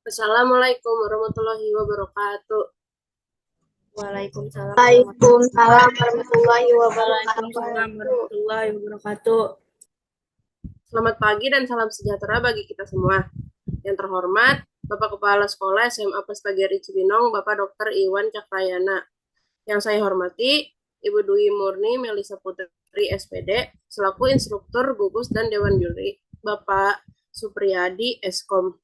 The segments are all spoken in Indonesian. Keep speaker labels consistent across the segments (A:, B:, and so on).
A: Assalamualaikum warahmatullahi wabarakatuh.
B: Waalaikumsalam
C: Waalaikumsalam
B: warahmatullahi
C: warahmatullahi
A: Waalaikumsalam
C: wabarakatuh.
A: warahmatullahi wabarakatuh. Selamat pagi dan salam sejahtera bagi kita semua. Yang terhormat, Bapak Kepala Sekolah SMA Pageri Cibinong, Bapak Dr. Iwan Cakrayana. Yang saya hormati, Ibu Dwi Murni Melisa Putri SPD, selaku instruktur gugus dan Dewan Juri, Bapak Supriyadi Eskom,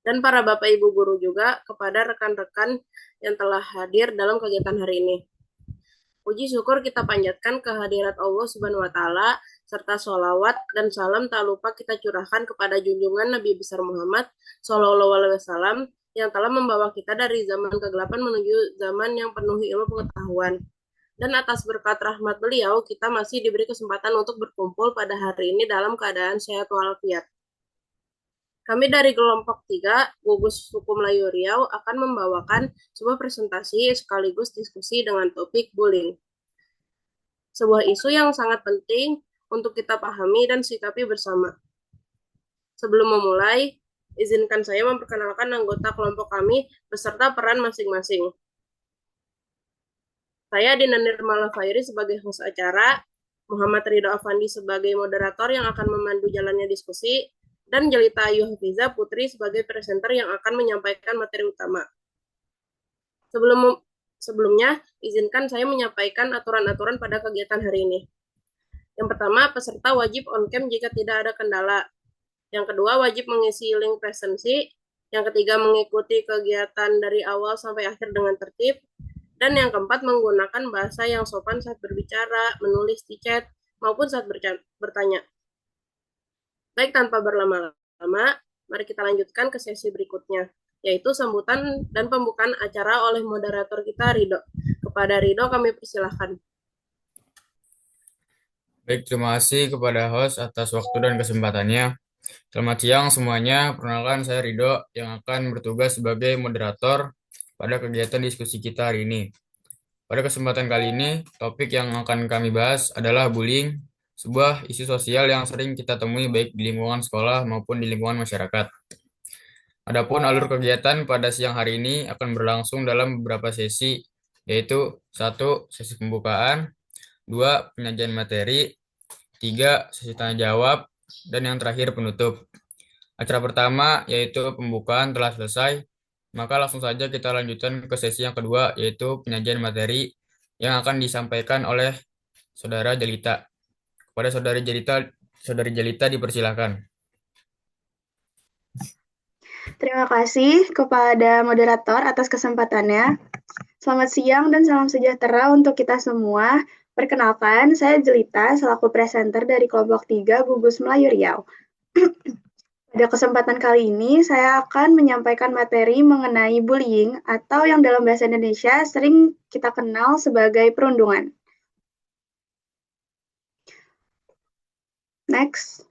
A: dan para Bapak Ibu guru juga kepada rekan-rekan yang telah hadir dalam kegiatan hari ini. Puji syukur kita panjatkan kehadirat Allah Subhanahu wa Ta'ala, serta sholawat dan salam tak lupa kita curahkan kepada junjungan Nabi besar Muhammad Sallallahu Alaihi Wasallam yang telah membawa kita dari zaman kegelapan menuju zaman yang penuh ilmu pengetahuan. Dan atas berkat rahmat beliau, kita masih diberi kesempatan untuk berkumpul pada hari ini dalam keadaan sehat walafiat. Kami dari kelompok 3, Gugus Suku Melayu Riau, akan membawakan sebuah presentasi sekaligus diskusi dengan topik bullying. Sebuah isu yang sangat penting untuk kita pahami dan sikapi bersama. Sebelum memulai, izinkan saya memperkenalkan anggota kelompok kami beserta peran masing-masing. Saya Dina Nirmala Fairi sebagai host acara, Muhammad Ridho Afandi sebagai moderator yang akan memandu jalannya diskusi, dan Jelita Ayu Hafiza Putri sebagai presenter yang akan menyampaikan materi utama. Sebelumnya, izinkan saya menyampaikan aturan-aturan pada kegiatan hari ini. Yang pertama, peserta wajib on-cam jika tidak ada kendala. Yang kedua, wajib mengisi link presensi. Yang ketiga, mengikuti kegiatan dari awal sampai akhir dengan tertib. Dan yang keempat, menggunakan bahasa yang sopan saat berbicara, menulis di chat, maupun saat bertanya. Baik, tanpa berlama-lama, mari kita lanjutkan ke sesi berikutnya, yaitu sambutan dan pembukaan acara oleh moderator kita, Ridho. Kepada Ridho, kami persilahkan.
D: Baik, terima kasih kepada host atas waktu dan kesempatannya. Selamat siang semuanya, perkenalkan saya Ridho yang akan bertugas sebagai moderator pada kegiatan diskusi kita hari ini. Pada kesempatan kali ini, topik yang akan kami bahas adalah bullying, sebuah isu sosial yang sering kita temui baik di lingkungan sekolah maupun di lingkungan masyarakat. Adapun alur kegiatan pada siang hari ini akan berlangsung dalam beberapa sesi, yaitu 1. Sesi pembukaan, 2. Penyajian materi, 3. Sesi tanya jawab, dan yang terakhir penutup. Acara pertama yaitu pembukaan telah selesai, maka langsung saja kita lanjutkan ke sesi yang kedua yaitu penyajian materi yang akan disampaikan oleh Saudara Jelita. Kepada Saudari Jelita dipersilakan.
C: Terima kasih kepada moderator atas kesempatannya. Selamat siang dan salam sejahtera untuk kita semua. Perkenalkan, saya Jelita selaku presenter dari kelompok 3 Gugus Melayu Riau. Pada kesempatan kali ini, saya akan menyampaikan materi mengenai bullying atau yang dalam bahasa Indonesia sering kita kenal sebagai perundungan. Next.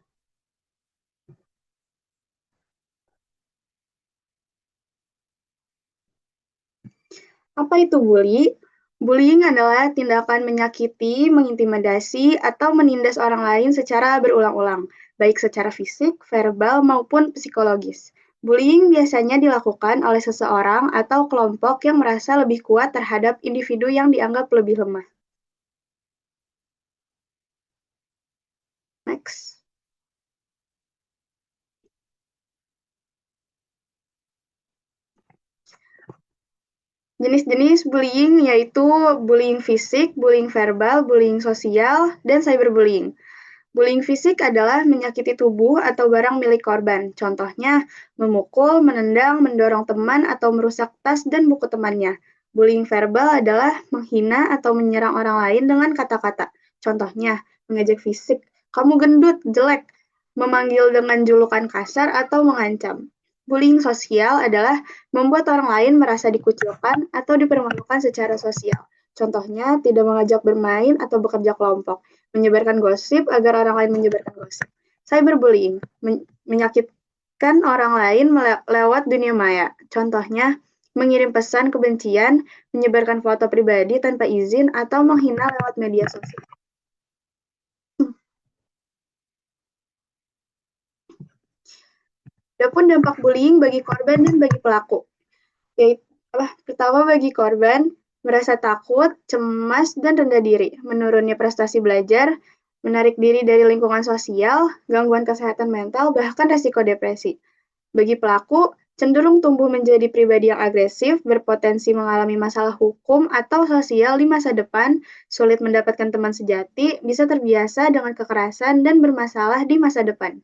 C: Apa itu bully? Bullying adalah tindakan menyakiti, mengintimidasi, atau menindas orang lain secara berulang-ulang, baik secara fisik, verbal, maupun psikologis. Bullying biasanya dilakukan oleh seseorang atau kelompok yang merasa lebih kuat terhadap individu yang dianggap lebih lemah. Next. Jenis-jenis bullying yaitu bullying fisik, bullying verbal, bullying sosial, dan cyberbullying. Bullying fisik adalah menyakiti tubuh atau barang milik korban. Contohnya, memukul, menendang, mendorong teman, atau merusak tas dan buku temannya. Bullying verbal adalah menghina atau menyerang orang lain dengan kata-kata. Contohnya, mengejek fisik, kamu gendut, jelek, memanggil dengan julukan kasar, atau mengancam. Bullying sosial adalah membuat orang lain merasa dikucilkan atau dipermalukan secara sosial. Contohnya, tidak mengajak bermain atau bekerja kelompok, menyebarkan gosip agar orang lain menyebarkan gosip. Cyberbullying, menyakitkan orang lain lewat dunia maya. Contohnya, mengirim pesan kebencian, menyebarkan foto pribadi tanpa izin, atau menghina lewat media sosial. Adapun dampak bullying bagi korban dan bagi pelaku, yaitu pertama bagi korban, merasa takut, cemas, dan rendah diri, menurunnya prestasi belajar, menarik diri dari lingkungan sosial, gangguan kesehatan mental, bahkan resiko depresi. Bagi pelaku, cenderung tumbuh menjadi pribadi yang agresif, berpotensi mengalami masalah hukum atau sosial di masa depan, sulit mendapatkan teman sejati, bisa terbiasa dengan kekerasan, dan bermasalah di masa depan.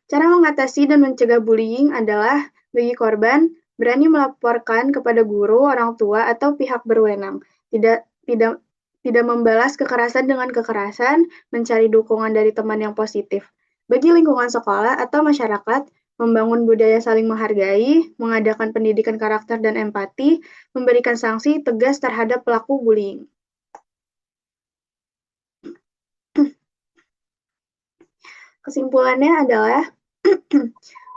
C: Cara mengatasi dan mencegah bullying adalah bagi korban berani melaporkan kepada guru, orang tua, atau pihak berwenang. Tidak membalas kekerasan dengan kekerasan, mencari dukungan dari teman yang positif. Bagi lingkungan sekolah atau masyarakat, membangun budaya saling menghargai, mengadakan pendidikan karakter dan empati, memberikan sanksi tegas terhadap pelaku bullying. Kesimpulannya adalah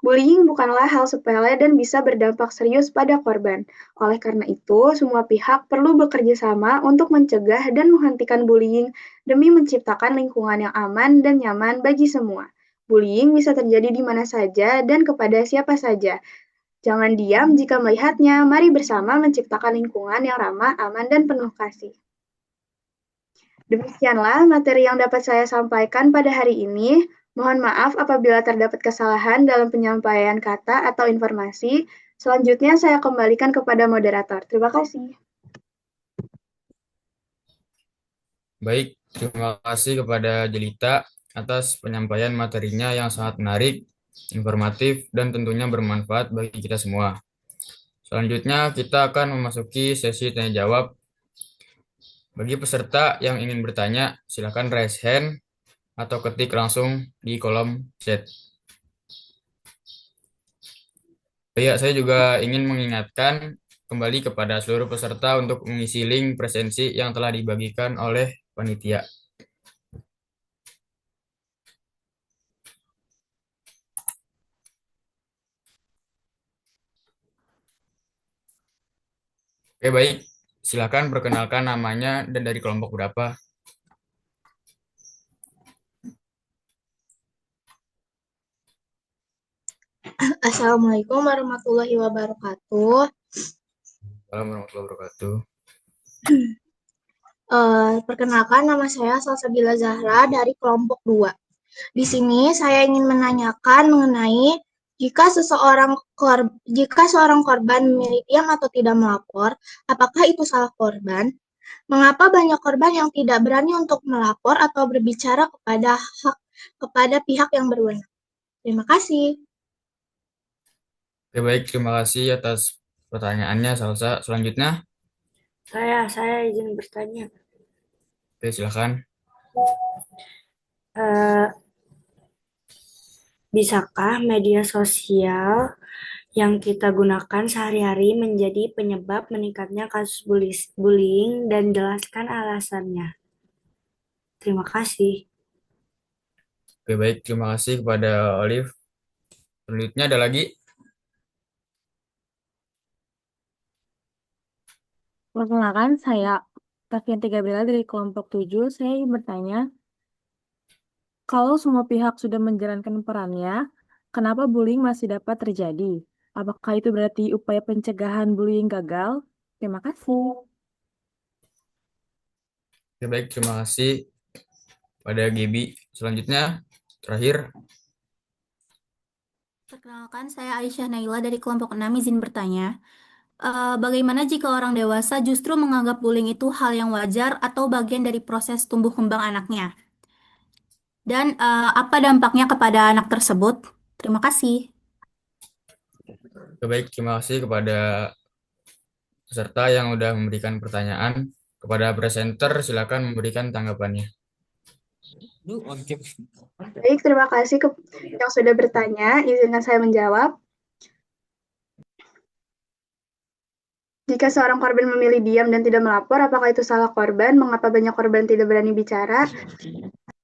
C: bullying bukanlah hal sepele dan bisa berdampak serius pada korban. Oleh karena itu, semua pihak perlu bekerja sama untuk mencegah dan menghentikan bullying demi menciptakan lingkungan yang aman dan nyaman bagi semua. Bullying bisa terjadi di mana saja dan kepada siapa saja. Jangan diam jika melihatnya. Mari bersama menciptakan lingkungan yang ramah, aman, dan penuh kasih. Demikianlah materi yang dapat saya sampaikan pada hari ini. Mohon maaf apabila terdapat kesalahan dalam penyampaian kata atau informasi. Selanjutnya saya kembalikan kepada moderator. Terima kasih.
D: Baik, terima kasih kepada Jelita atas penyampaian materinya yang sangat menarik, informatif, dan tentunya bermanfaat bagi kita semua. Selanjutnya, kita akan memasuki sesi tanya jawab. Bagi peserta yang ingin bertanya, silakan raise hand atau ketik langsung di kolom chat. Ya, saya juga ingin mengingatkan kembali kepada seluruh peserta untuk mengisi link presensi yang telah dibagikan oleh panitia. Oke, baik. Silakan perkenalkan namanya dan dari kelompok berapa.
B: Assalamualaikum warahmatullahi wabarakatuh.
D: Assalamualaikum warahmatullahi wabarakatuh.
B: Perkenalkan, nama saya Salsabila Zahra dari kelompok 2. Di sini saya ingin menanyakan mengenai jika seorang korban memilih diam atau tidak melapor, apakah itu salah korban? Mengapa banyak korban yang tidak berani untuk melapor atau berbicara kepada pihak yang berwenang? Terima kasih.
D: Oke, baik. Terima kasih atas pertanyaannya, Salsa. Selanjutnya,
E: Saya izin bertanya.
D: oke, silakan.
E: Bisakah media sosial yang kita gunakan sehari-hari menjadi penyebab meningkatnya kasus bullying dan jelaskan alasannya? Terima kasih.
D: Oke, baik. Terima kasih kepada Olive. Selanjutnya ada lagi.
F: Perkenalkan, saya Tafianti Gabriela dari kelompok 7. Saya ingin bertanya, kalau semua pihak sudah menjalankan perannya, kenapa bullying masih dapat terjadi? Apakah itu berarti upaya pencegahan bullying gagal? Terima kasih.
D: Oke, baik. Terima kasih pada Gaby. Selanjutnya, terakhir.
G: Perkenalkan, saya Aisyah Naila dari kelompok 6 izin bertanya. Bagaimana jika orang dewasa justru menganggap bullying itu hal yang wajar atau bagian dari proses tumbuh kembang anaknya? Dan apa dampaknya kepada anak tersebut? Terima kasih.
D: Oke, baik. Terima kasih kepada peserta yang sudah memberikan pertanyaan. Kepada presenter, silakan memberikan tanggapannya.
C: Baik, terima kasih yang sudah bertanya. Izinkan saya menjawab. Jika seorang korban memilih diam dan tidak melapor, apakah itu salah korban? Mengapa banyak korban tidak berani bicara?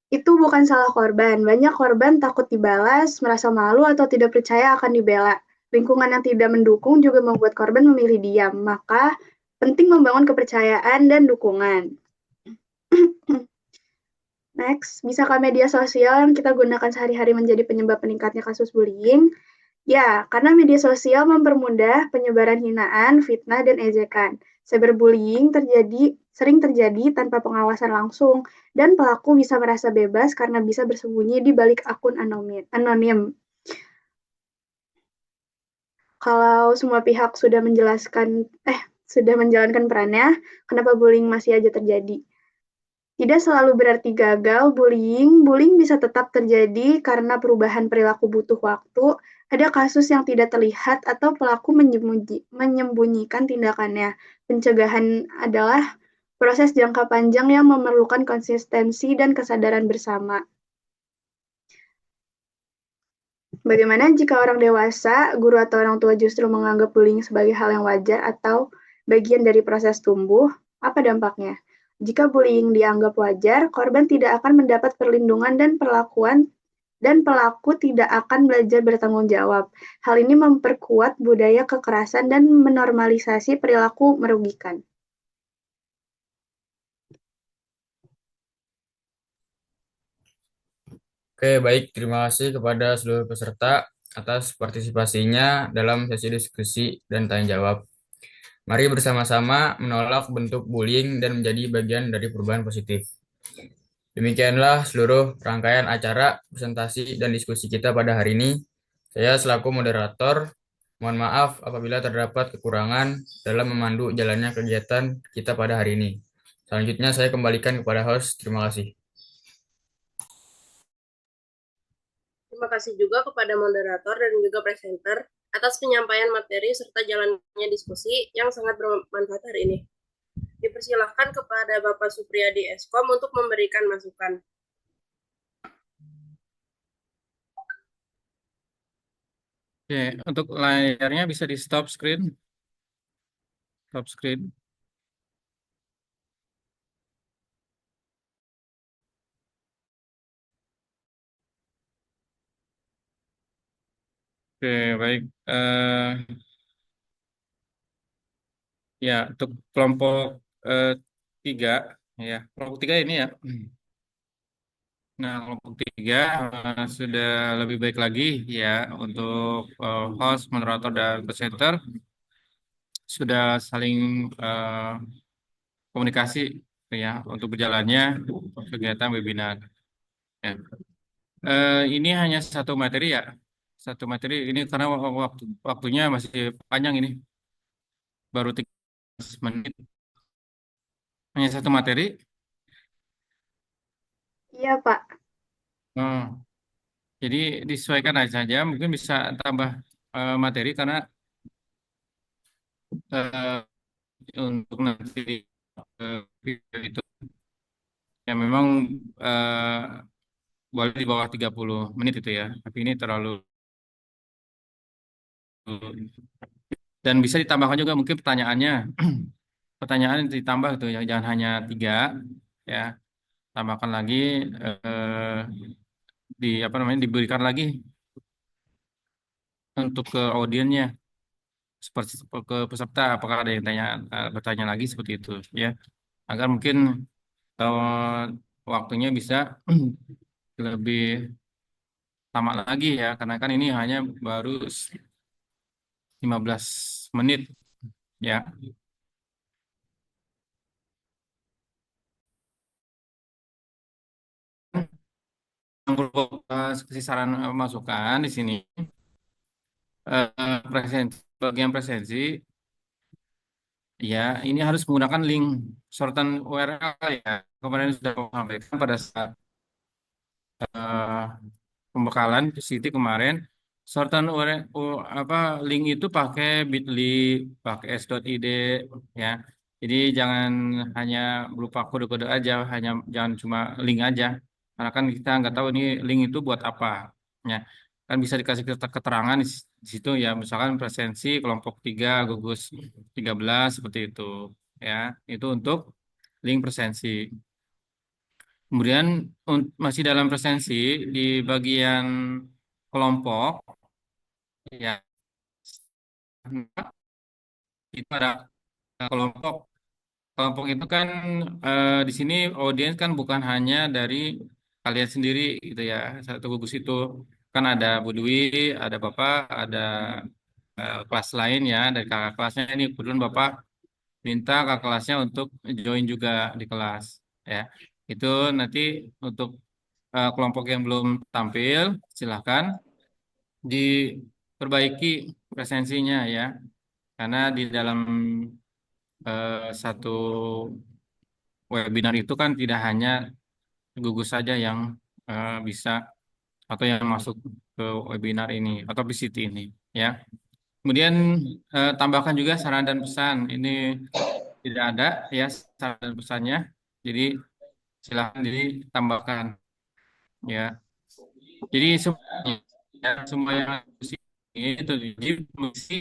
C: Itu bukan salah korban. Banyak korban takut dibalas, merasa malu, atau tidak percaya akan dibela. Lingkungan yang tidak mendukung juga membuat korban memilih diam. Maka, penting membangun kepercayaan dan dukungan. Next, bisakah media sosial yang kita gunakan sehari-hari menjadi penyebab meningkatnya kasus bullying? Ya, karena media sosial mempermudah penyebaran hinaan, fitnah, dan ejekan. Cyberbullying sering terjadi tanpa pengawasan langsung, dan pelaku bisa merasa bebas karena bisa bersembunyi di balik akun anonim. Kalau semua pihak sudah menjalankan perannya, kenapa bullying masih aja terjadi? Tidak selalu berarti gagal bullying bisa tetap terjadi karena perubahan perilaku butuh waktu, ada kasus yang tidak terlihat atau pelaku menyembunyikan tindakannya. Pencegahan adalah proses jangka panjang yang memerlukan konsistensi dan kesadaran bersama. Bagaimana jika orang dewasa, guru atau orang tua justru menganggap bullying sebagai hal yang wajar atau bagian dari proses tumbuh? Apa dampaknya? Jika bullying dianggap wajar, korban tidak akan mendapat perlindungan dan pelaku tidak akan belajar bertanggung jawab. Hal ini memperkuat budaya kekerasan dan menormalisasi perilaku merugikan.
D: Oke, baik. Terima kasih kepada seluruh peserta atas partisipasinya dalam sesi diskusi dan tanya jawab. Mari bersama-sama menolak bentuk bullying dan menjadi bagian dari perubahan positif. Demikianlah seluruh rangkaian acara, presentasi, dan diskusi kita pada hari ini. Saya selaku moderator, mohon maaf apabila terdapat kekurangan dalam memandu jalannya kegiatan kita pada hari ini. Selanjutnya saya kembalikan kepada host. Terima kasih.
A: Terima kasih juga kepada moderator dan juga presenter atas penyampaian materi serta jalannya diskusi yang sangat bermanfaat hari ini. Dipersilahkan kepada Bapak Supriyadi Eskom untuk memberikan masukan.
H: Oke, untuk layarnya bisa di stop screen. Stop screen. Oke, baik. Ya, untuk kelompok 3, ya, kelompok 3 ini ya. Nah, kelompok 3 sudah lebih baik lagi ya untuk host, moderator, dan presenter sudah saling komunikasi ya untuk berjalannya kegiatan webinar. Ya. Ini hanya satu materi ya, satu materi ini karena waktunya masih panjang ini, baru 13 menit. Hanya satu materi.
C: Iya, Pak.
H: Oh, jadi disesuaikan aja saja, mungkin bisa tambah materi karena untuk nanti video itu ya memang boleh di bawah 30 menit itu ya, tapi ini terlalu dan bisa ditambahkan juga mungkin pertanyaannya. Pertanyaan ditambah itu ya, jangan hanya 3 ya, tambahkan lagi diberikan lagi untuk ke audiennya seperti ke peserta, apakah ada yang bertanya lagi seperti itu ya, agar mungkin waktunya bisa lebih lama lagi ya, karena kan ini hanya baru 15 menit ya. Kasih saran masukan di sini, bagian presensi ya, ini harus menggunakan link sorotan URL ya. Kemarin sudah sampaikan pada saat pembekalan Siti kemarin, sorotan link itu pakai bit.ly, pakai s.id ya. Jadi jangan hanya berupa kode-kode aja, jangan cuma link aja. Karena kan kita nggak tahu ini link itu buat apa ya. Kan bisa dikasih keterangan di situ ya, misalkan presensi kelompok 3 gugus 13 seperti itu ya. Itu untuk link presensi. Kemudian masih dalam presensi di bagian kelompok ya, itu ada kelompok kelompok itu kan di sini audiens kan bukan hanya dari kalian sendiri gitu ya. Satu gugus itu kan ada Bu Dwi, ada Bapak, ada kelas lain ya dari kakak kelasnya. Ini kebetulan Bapak minta kakak kelasnya untuk join juga di kelas ya. Itu nanti untuk kelompok yang belum tampil silahkan diperbaiki presensinya ya. Karena di dalam satu webinar itu kan tidak hanya gugus saja yang bisa atau yang masuk ke webinar ini atau PCT ini ya. Kemudian tambahkan juga saran dan pesan. Ini tidak ada ya saran dan pesannya. Jadi silahkan ditambahkan ya. Jadi semuanya ya, semua yang ada di sini itu mesti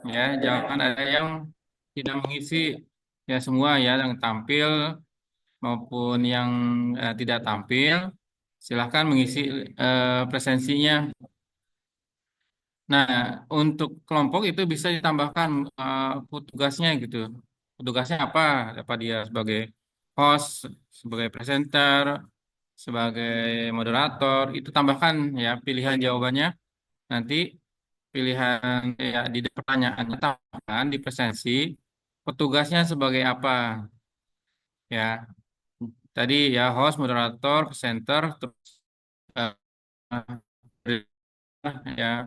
H: ya, jangan ada yang tidak mengisi ya, semua ya yang tampil maupun yang tidak tampil silahkan mengisi presensinya. Nah, untuk kelompok itu bisa ditambahkan tugasnya gitu. Tugasnya apa? Apa dia sebagai host, sebagai presenter, sebagai moderator, itu tambahkan ya pilihan jawabannya. Nanti pilihan ya di pertanyaannya tambahkan di presensi petugasnya sebagai apa ya. Tadi ya host, moderator, presenter, terus ya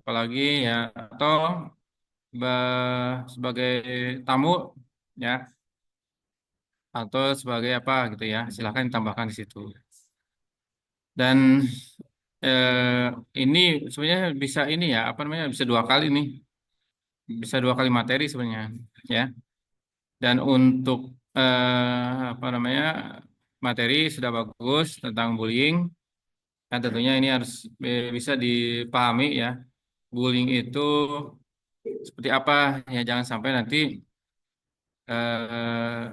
H: apalagi ya atau sebagai tamu ya atau sebagai apa gitu ya silahkan ditambahkan di situ dan ini sebenarnya bisa ini ya apa namanya bisa 2 kali nih bisa 2 kali materi sebenarnya ya dan untuk apa namanya materi sudah bagus tentang bullying kan tentunya ini harus bisa dipahami ya bullying itu seperti apa ya jangan sampai nanti eh,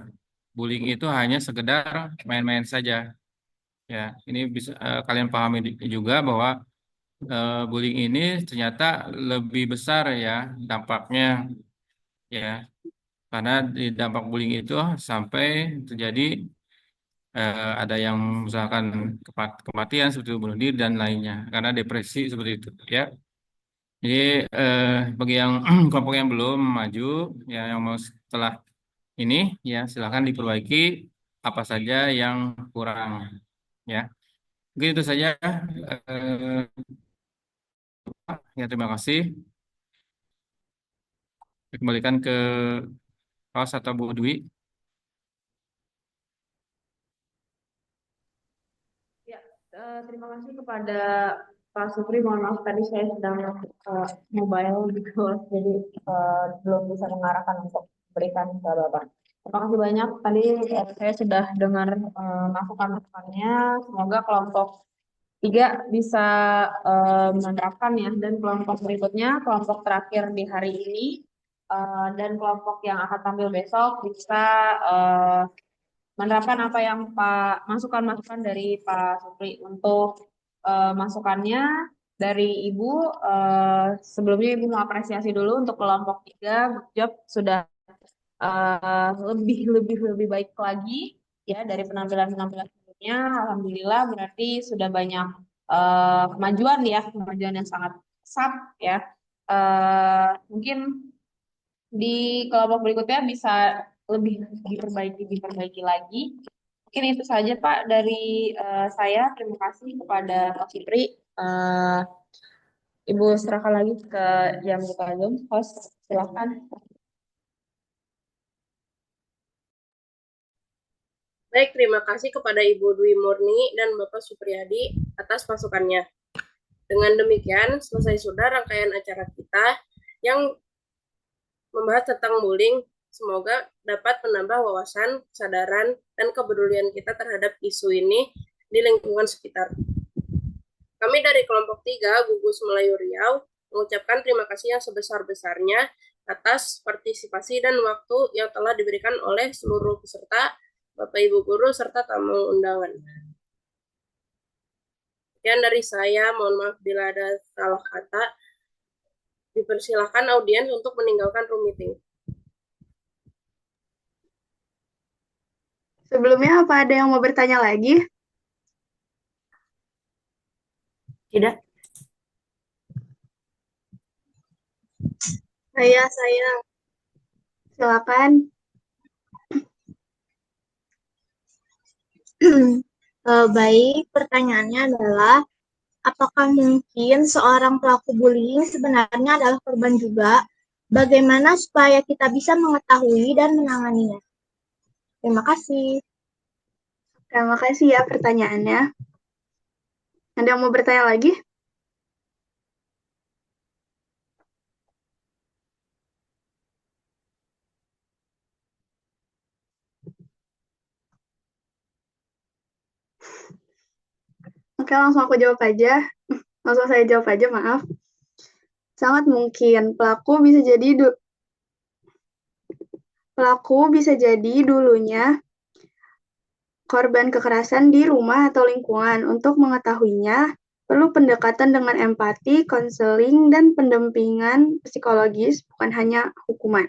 H: bullying itu hanya sekedar main-main saja ya ini bisa kalian pahami juga bahwa bullying ini ternyata lebih besar ya dampaknya ya karena di dampak bullying itu sampai terjadi ada yang misalkan kematian seperti bunuh diri dan lainnya karena depresi seperti itu ya. Jadi bagi yang kelompok yang belum maju ya yang mau setelah ini ya silakan diperbaiki apa saja yang kurang ya. Mungkin itu saja ya terima kasih. Dikembalikan ke host atau Bu Dwi.
A: Ya, terima kasih kepada Pak Supri. Mohon maaf tadi saya sedang mobile gitu, jadi belum bisa mengarahkan untuk berikan ke Bapak. Terima kasih banyak. Tadi saya sudah dengar masukan-masukannya. Semoga kelompok 3 bisa menerapkan ya, dan kelompok berikutnya, kelompok terakhir di hari ini, dan kelompok yang akan tampil besok bisa menerapkan apa yang masukan-masukan dari Pak Supri. Untuk masukannya dari Ibu, sebelumnya Ibu mau apresiasi dulu untuk kelompok 3, good job, sudah lebih baik lagi ya dari penampilan-penampilan sebelumnya. Alhamdulillah berarti sudah banyak kemajuan ya, kemajuan yang sangat pesat ya. Mungkin di kelompok berikutnya bisa lebih diperbaiki lagi. Mungkin itu saja Pak dari saya. Terima kasih kepada Pak Fitri. Eh, Ibu serahkan lagi ke yang buka Zoom. Host, silakan. Baik, terima kasih kepada Ibu Dwi Murni dan Bapak Supriyadi atas masukannya. Dengan demikian, selesai sudah rangkaian acara kita yang membahas tentang bullying. Semoga dapat menambah wawasan, kesadaran, dan kepedulian kita terhadap isu ini di lingkungan sekitar. Kami dari kelompok 3, Gugus Melayu Riau, mengucapkan terima kasih yang sebesar-besarnya atas partisipasi dan waktu yang telah diberikan oleh seluruh peserta, Bapak Ibu Guru, serta tamu undangan. Sekian dari saya, mohon maaf bila ada salah kata. Dipersilakan audiens untuk meninggalkan room meeting.
C: Sebelumnya, apa ada yang mau bertanya lagi?
E: Tidak?
B: Saya.
C: Silakan.
B: Baik, pertanyaannya adalah, apakah mungkin seorang pelaku bullying sebenarnya adalah korban juga? Bagaimana supaya kita bisa mengetahui dan menanganinya? Terima kasih.
C: Terima kasih ya pertanyaannya. Ada yang mau bertanya lagi? Oke, langsung aku jawab aja. Langsung saya jawab aja, maaf. Sangat mungkin pelaku bisa jadi dulunya korban kekerasan di rumah atau lingkungan. Untuk mengetahuinya, perlu pendekatan dengan empati, konseling, dan pendampingan psikologis, bukan hanya hukuman.